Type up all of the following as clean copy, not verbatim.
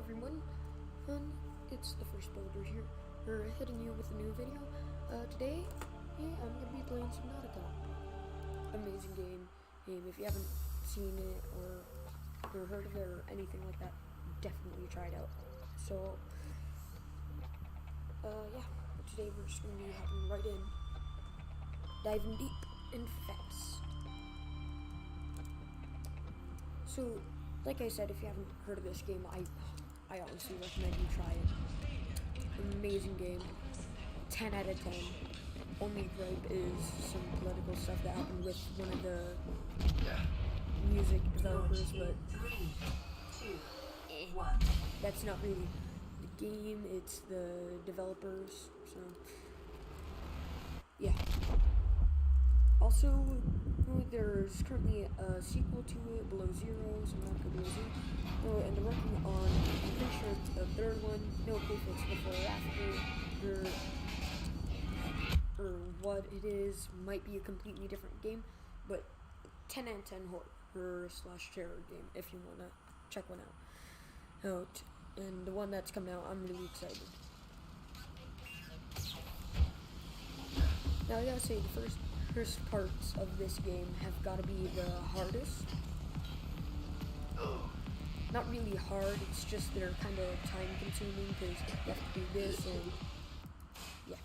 everyone, it's the first builder here. We're hitting you with a new video. Today, I'm going to be playing Sunautica. Amazing game. If you haven't seen it or heard of it or anything like that, definitely try it out. So, today we're just going to be hopping right in, diving deep and fast. So, like I said, if you haven't heard of this game, I honestly recommend you try it. Amazing game. 10 out of 10. Only gripe is some political stuff that happened with one of the music developers, but that's not really the game, it's the developers, so yeah. Also, there's currently a sequel to it, Below Zero, Sunautica Below Zero, and they're working on, I'm pretty sure it's the third one, no clue if it's before or after, or what it is, might be a completely different game, but 10 out of 10 horror / terror game, if you want to check one out. And the one that's coming out, I'm really excited. Now I gotta say, the first parts of this game have gotta be the hardest. Not really hard, it's just they're kind of time consuming because you have to do this and yeah,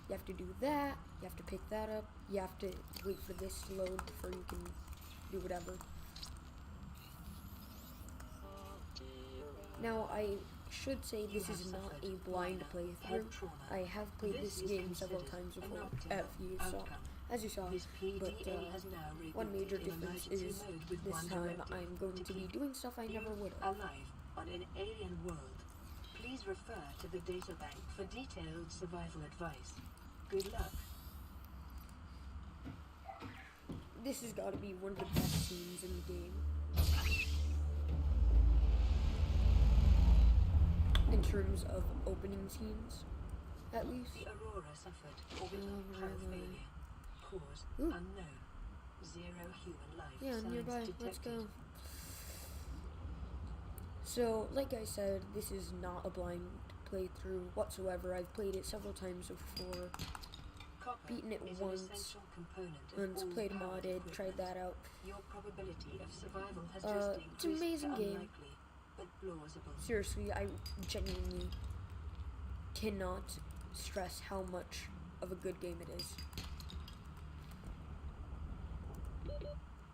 you have to do that, you have to pick that up, you have to wait for this to load before you can do whatever. Now I should say this is not a blind playthrough. I have played this game several times before, as you saw, but one major difference is this time I'm going to be doing stuff I never would have. Alive on an alien world. Please refer to the databank for detailed survival advice. Good luck. This has got to be one of the best scenes in the game. In terms of opening scenes, at least. The Aurora suffered orbital power failure. Cause unknown. 0 human life. Yeah, nearby. Let's go. So, like I said, this is not a blind playthrough whatsoever. I've played it several times before. Beaten it once, played modded, tried that out. Your probability of survival has just it's an amazing game. But plausible. Seriously, I genuinely cannot stress how much of a good game it is.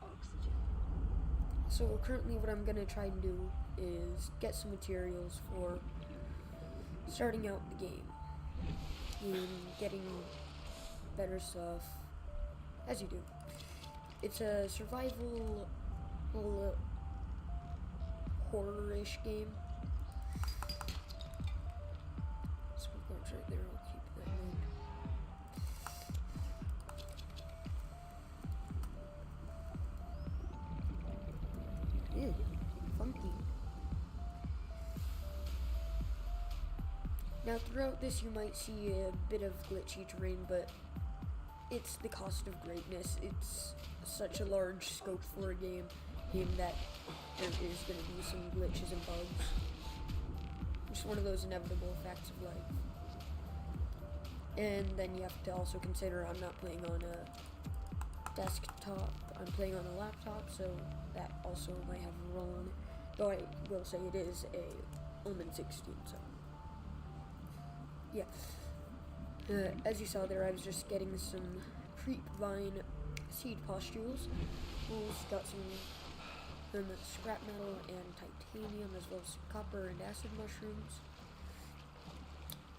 Oxygen. So currently what I'm gonna try and do is get some materials for starting out the game and getting better stuff, as you do. It's a survival horror-ish game. So bookmarks right there, I'll keep that in. Ew, funky. Now throughout this you might see a bit of glitchy terrain, but it's the cost of greatness. It's such a large scope for a game that there is going to be some glitches and bugs. Just one of those inevitable facts of life. And then you have to also consider I'm not playing on a desktop, I'm playing on a laptop, so that also might have a role in it. Though I will say it is a Omen 16, so yeah. As you saw there, I was just getting some creep vine seed pustules. Got some scrap metal and titanium, as well as copper and acid mushrooms.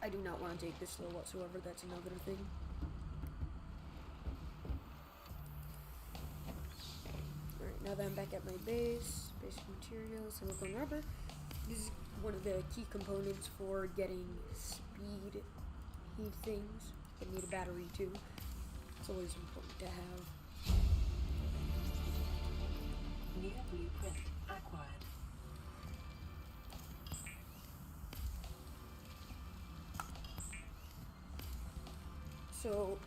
I do not want to take this slow whatsoever, that's another thing. Alright, now that I'm back at my base, basic materials, silicone rubber. This is one of the key components for getting speed heat things. You need a battery too. It's always important to have. New blueprint acquired. So,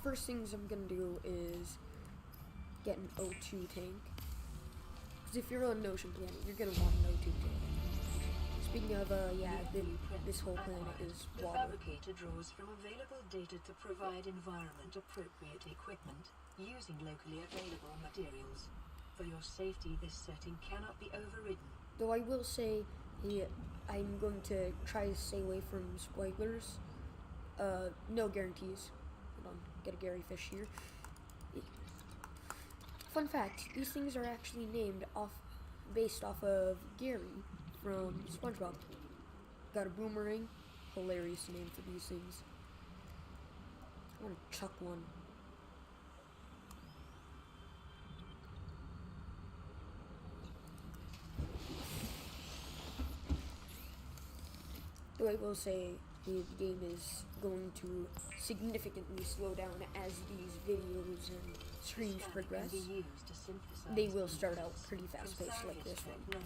first things I'm gonna do is get an O2 tank. Because if you're on an ocean planet, you're gonna want an O2 tank. Speaking of, yeah, New blueprint this whole planet acquired. is The water. fabricator draws from available data to provide environment-appropriate equipment using locally available materials. For your safety, this setting cannot be overridden. Though I will say, I'm going to try to stay away from spoilers. No guarantees. Hold on, get a Gary Fish here. Fun fact, these things are actually based off of Gary from SpongeBob. Got a boomerang. Hilarious name for these things. I want to chuck one. Though I will say the game is going to significantly slow down as these videos and streams progress. They will start out pretty fast-paced like this one.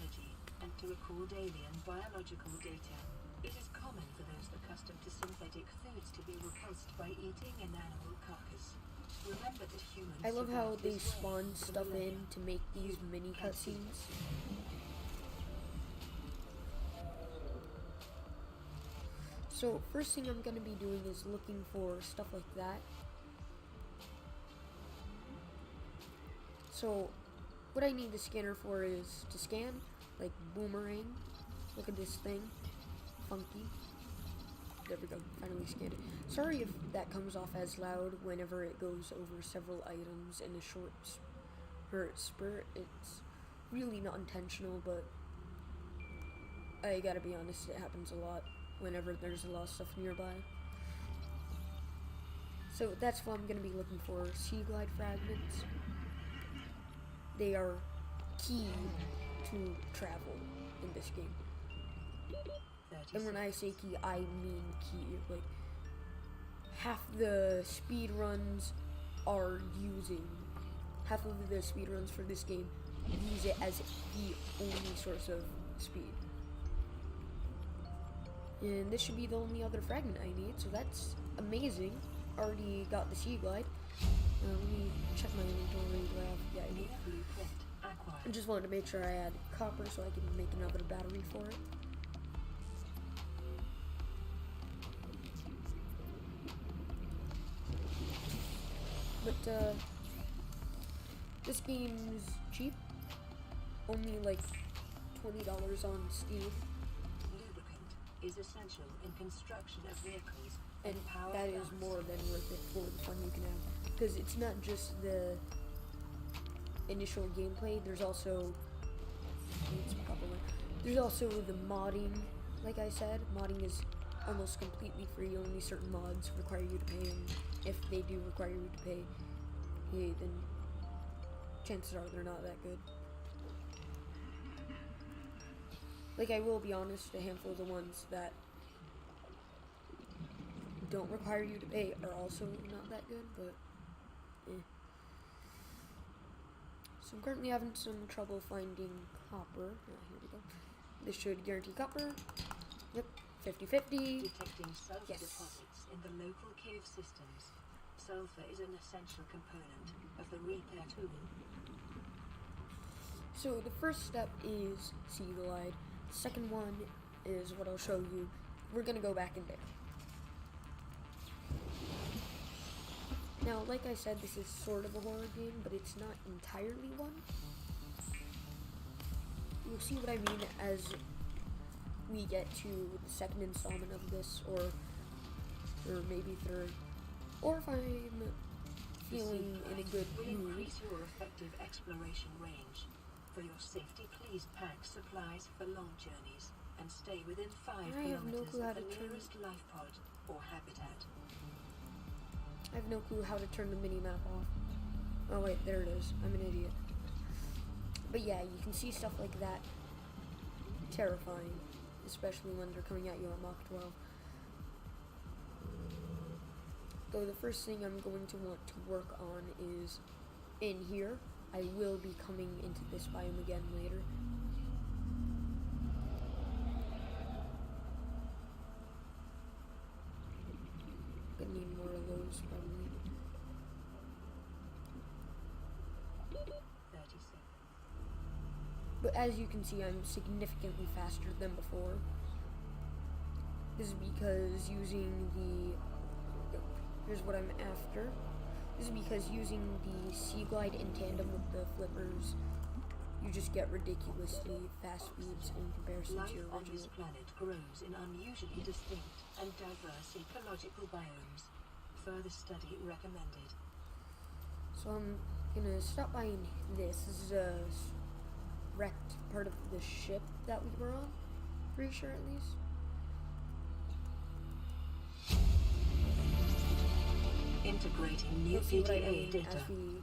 And to record alien biological data. It is common for those accustomed to synthetic foods to be repulsed by eating an animal carcass. Remember that humans I love how survived they this way spawn for stuff in millennia. to make these mini cutscenes. So first thing I'm going to be doing is looking for stuff like that. So what I need the scanner for is to scan, like boomerang. Look at this thing, funky. There we go, finally scanned it. Sorry if that comes off as loud whenever it goes over several items in a short spurt. It's really not intentional, but I gotta be honest, it happens a lot whenever there's a lot of stuff nearby. So that's what I'm gonna be looking for, sea glide fragments. They are key to travel in this game. And when I say key, I mean key. Like, half the speedruns for this game use it as the only source of speed. And this should be the only other fragment I need, so that's amazing. Already got the sea glide. Let me check my inventory. Do I have? Yeah, I do. I just wanted to make sure I had copper so I can make another battery for it. But this game's cheap. Only like $20 on Steam. Lubricant is essential in construction of vehicles And power that is plants. more than worth it for the fun you can have. Because it's not just the initial gameplay, there's also the modding. Like I said, modding is almost completely free. Only certain mods require you to pay, and if they do require you to pay, hey, then chances are they're not that good. Like, I will be honest, a handful of the ones that don't require you to pay are also not that good, but So I'm currently having some trouble finding copper. Here we go. This should guarantee copper. Yep, 50-50. Detecting sulfur Yes. deposits in the local cave systems. Sulfur is an essential component of the repair tool. So the first step is sea glide. The second one is what I'll show you. We're gonna go back in there. Now, like I said, this is sort of a horror game, but it's not entirely one. You'll see what I mean as we get to the second installment of this, or maybe third, or if I'm feeling in a good will mood. increase your effective exploration range. For your safety, please pack supplies for long journeys and stay within 5 I have no kilometers clue how of the to turn- nearest life pod or habitat. I have no clue how to turn the mini-map off. Oh wait, there it is. I'm an idiot. But yeah, you can see stuff like that. Terrifying. Especially when they're coming at you at Mach 12. Though the first thing I'm going to want to work on is in here. I will be coming into this biome again later. Gonna need more of those probably. 30 seconds. But as you can see, I'm significantly faster than before. This is because using the... Here's what I'm after. This is because using the Sea Glide in tandem with the flippers, you just get ridiculously fast speeds in comparison to your Life on this original. planet grows in unusually distinct and diverse ecological biomes. Further study recommended. So I'm gonna stop by this. This is a wrecked part of the ship that we were on. Pretty sure at least. Integrating new You'll see what I PDA mean data. as we...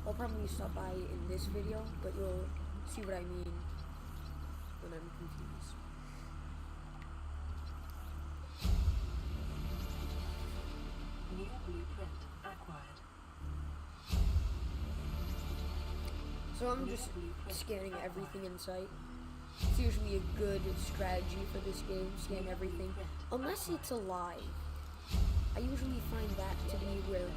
I'll probably stop by in this video, but you'll see what I mean when I'm confused. New blueprint acquired. So I'm just scanning everything in sight. It's usually a good strategy for this game, scan everything, unless it's alive. I usually find that to be where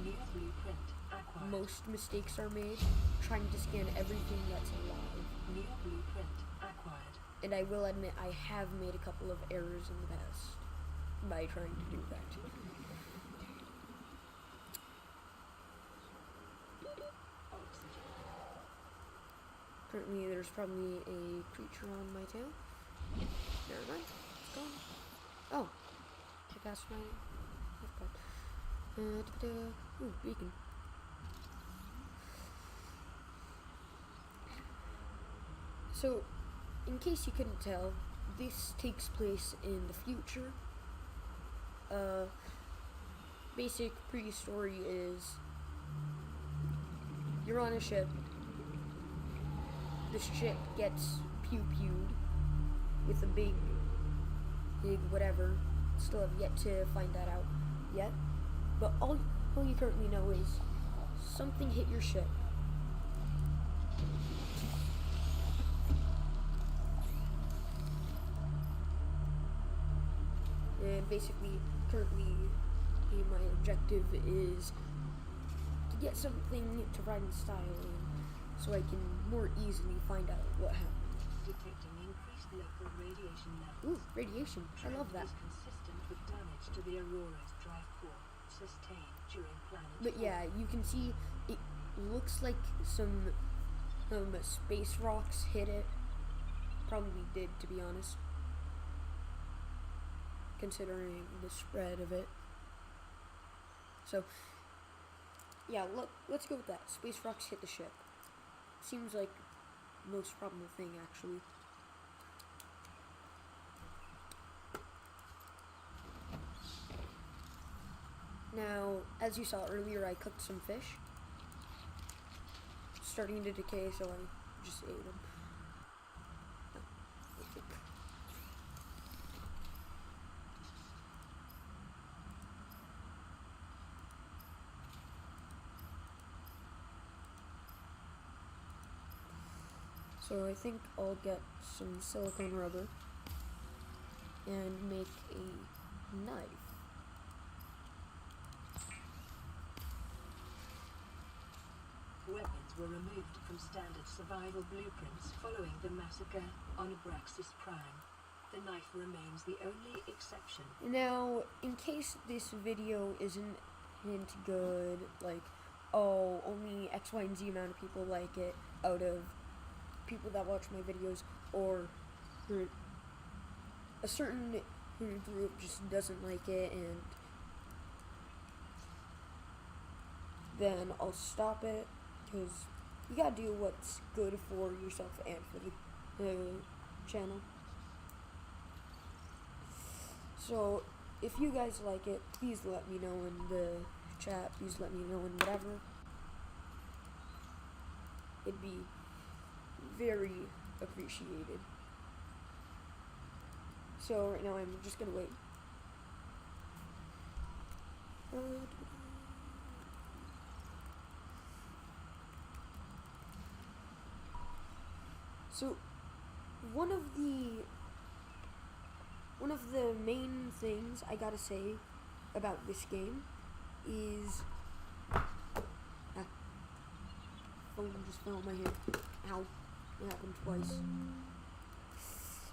New blueprint acquired. most mistakes are made, trying to scan everything that's alive. New blueprint acquired. And I will admit I have made a couple of errors in the past by trying to do that. Currently there's probably a creature on my tail. Never mind, it's gone. Oh, I passed my... Ooh, beacon. So, in case you couldn't tell, this takes place in the future. Basic pre-story is you're on a ship. The ship gets pew-pewed with a big whatever. Still have yet to find that out yet. But all you currently know is something hit your ship. And basically, currently, my objective is to get something to ride in style in, so I can more easily find out what happened. Detecting increased local radiation levels. Ooh, radiation. I love that. Is consistent with damage to the Aurora's drive core sustained during planet. But yeah, you can see it looks like some space rocks hit it. Probably did, to be honest, considering the spread of it. So yeah, let's go with that. Space rocks hit the ship. Seems like most probable thing, actually. Now, as you saw earlier, I cooked some fish. Starting to decay, so I just ate them. So I think I'll get some silicone rubber and make a knife. Weapons were removed from standard survival blueprints following the massacre on Abraxas Prime. The knife remains the only exception. Now, in case this video isn't good, like, oh, only X, Y, and Z amount of people like it out of people that watch my videos, or a certain group just doesn't like it, and then I'll stop it, because you gotta do what's good for yourself and for the channel. So, if you guys like it, please let me know in the chat, please let me know in whatever. It'd be very appreciated. So right now I'm just gonna wait. So one of the main things I gotta say about this game is phone just fell on my hand. Ow. It happened twice.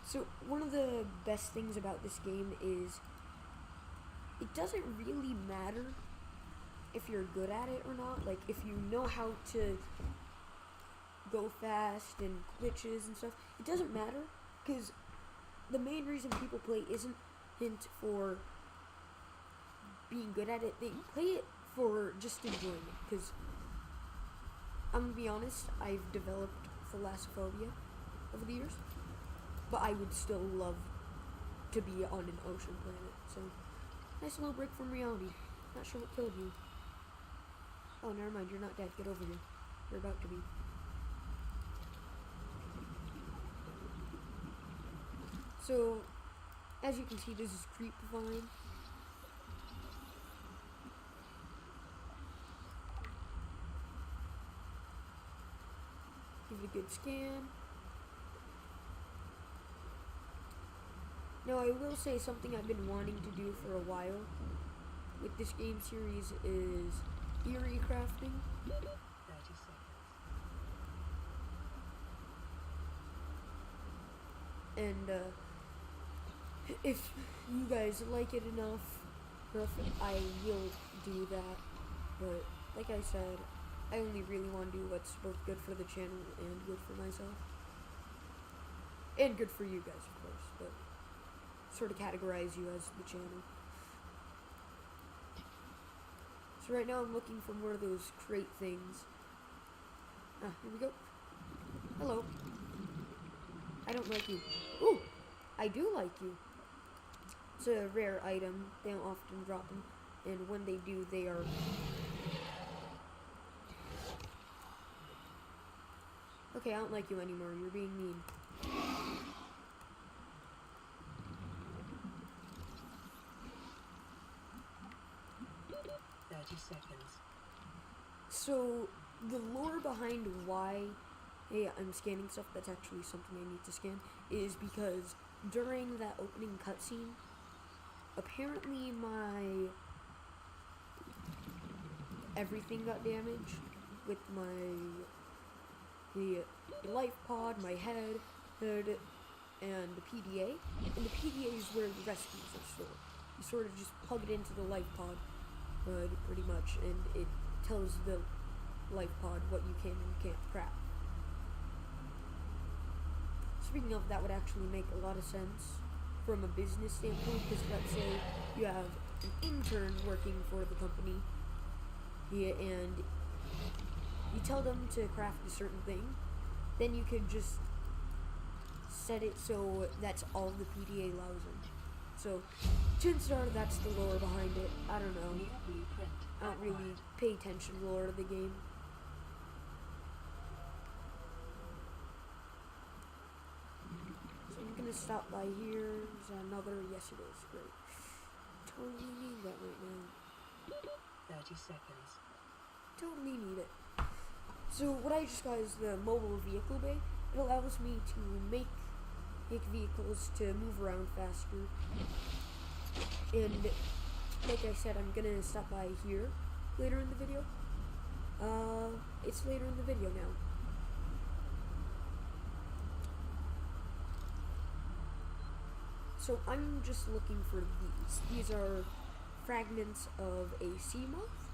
So, one of the best things about this game is it doesn't really matter if you're good at it or not. Like, if you know how to go fast and glitches and stuff, it doesn't matter, because the main reason people play isn't for being good at it. They play it for just enjoying it, because I'm gonna be honest, I've developed thalassophobia over the years, but I would still love to be on an ocean planet. So, nice little break from reality. Not sure what killed you. Oh, never mind, you're not dead. Get over here. You're about to be. So, as you can see, this is Creepvine. Give it a good scan. Now, I will say something I've been wanting to do for a while with this game series is eerie crafting. 30 seconds. And if you guys like it enough, I will do that. But like I said, I only really want to do what's both good for the channel and good for myself. And good for you guys, of course, but sort of categorize you as the channel. So right now I'm looking for more of those crate things. Ah, here we go. Hello. I don't like you. Ooh! I do like you. It's a rare item. They don't often drop them. And when they do, they are... Okay, I don't like you anymore. You're being mean. 30 seconds. So, the lore behind why I'm scanning stuff that's actually something I need to scan is because during that opening cutscene, apparently my everything got damaged with the life pod, my head, and the PDA. And the PDA is where the rescues are stored. You sort of just plug it into the life pod, pretty much, and it tells the life pod what you can and can't craft. Speaking of, that would actually make a lot of sense from a business standpoint, because let's say you have an intern working for the company, and you tell them to craft a certain thing, then you could just set it so that's all the PDA allows them. So, chances are that's the lore behind it. I don't know. New blueprint. I don't really pay attention to the lore of the game. So I'm gonna stop by here. Is that another? Yes, it is. Great. Totally need that right now. 30 seconds. Totally need it. So what I just got is the mobile vehicle bay. It allows me to make vehicles to move around faster. And like I said, I'm gonna stop by here later in the video. It's later in the video now. So I'm just looking for these. These are fragments of a sea moth.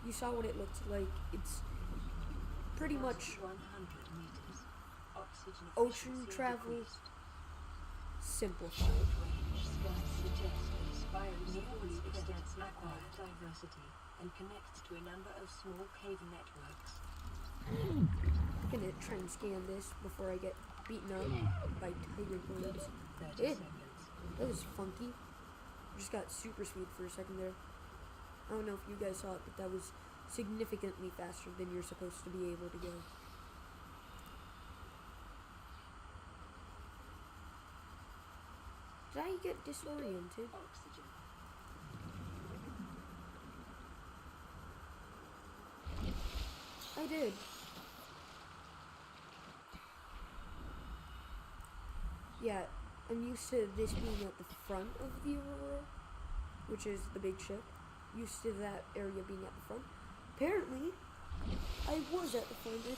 You saw what it looked like. It's pretty much 100 meters. Oxygen ocean efficiency travel decreased. simplified. Short-range scans suggest that Spyro's extends aquatic diversity and connects to a number of small cave networks. I'm gonna try and scan this before I get beaten up by tiger birds. 30 Eh, seconds. that was funky. Just got super speed for a second there. I don't know if you guys saw it, but that was significantly faster than you're supposed to be able to go. Did I get disoriented? Oxygen. I did. Yeah, I'm used to this being at the front of the Aurora, which is the big ship. Used to that area being at the front. Apparently, I was at the farm.